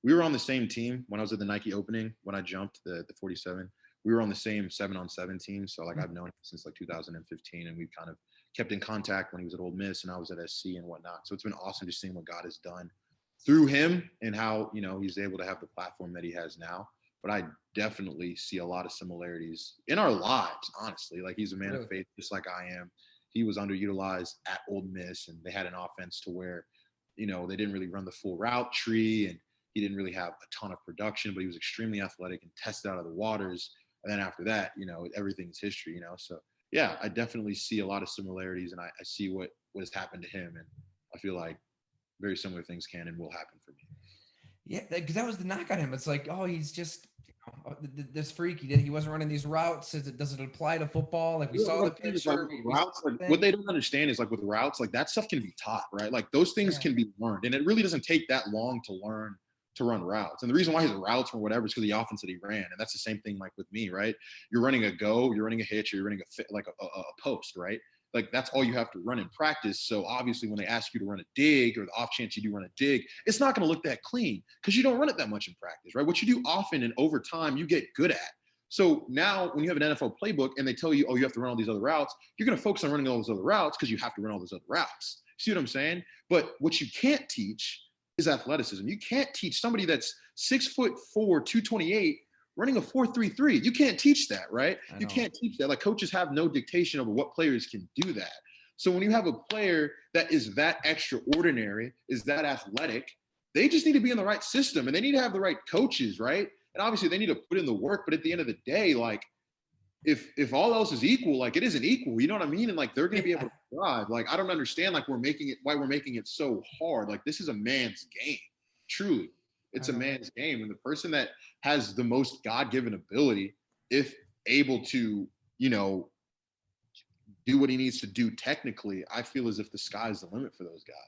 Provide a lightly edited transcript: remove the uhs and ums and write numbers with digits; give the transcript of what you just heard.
we were on the same team when I was at the Nike opening, when I jumped the 47. We were on the same 7-on-7 team. So like I've known him since like 2015, and we've kind of kept in contact when he was at Ole Miss and I was at SC and whatnot. So it's been awesome just seeing what God has done through him and how, he's able to have the platform that he has now. But I definitely see a lot of similarities in our lives, honestly. Like he's a man Really? of faith, just like I am. He was underutilized at Ole Miss, and they had an offense to where, they didn't really run the full route tree, and he didn't really have a ton of production, but he was extremely athletic and tested out of the waters. And then after that, everything's history, So yeah, I definitely see a lot of similarities, and I see what has happened to him, and I feel like very similar things can and will happen for me. Yeah, because that was the knock on him. It's like, oh, he's just this freak. He wasn't running these routes. Does it apply to football? Like we saw the Like picture, with we saw routes, like the what thing. they don't understand is like with routes, like that stuff can be taught, right? Like those things Yeah, can be learned, and it really doesn't take that long to learn to run routes. And the reason why his routes or whatever is because the offense that he ran, and that's the same thing like with me, right? You're running a go, you're running a hitch, or you're running a fit, like a post, right? Like that's all you have to run in practice. So obviously, when they ask you to run a dig, or the off chance you do run a dig, it's not going to look that clean because you don't run it that much in practice, right? What you do often and over time, you get good at. So now when you have an NFL playbook and they tell you, oh, you have to run all these other routes, you're going to focus on running all those other routes because you have to run all those other routes. See what I'm saying? But what you can't teach is athleticism. You can't teach somebody that's 6'4", 228, running a 4.33. You can't teach that, right? I You know. can't teach that. Like coaches have no dictation over what players can do that. So when you have a player that is that extraordinary, is that athletic, they just need to be in the right system and they need to have the right coaches, right? And obviously they need to put in the work, but at the end of the day, like if all else is equal, like it isn't equal, you know what I mean? And like they're gonna be able Yeah, to thrive. Like I don't understand like why we're making it so hard. Like this is a man's game, truly. I It's a know. man's game. And the person that has the most God-given ability, if able to, you know, do what he needs to do technically, I feel as if the sky's the limit for those guys.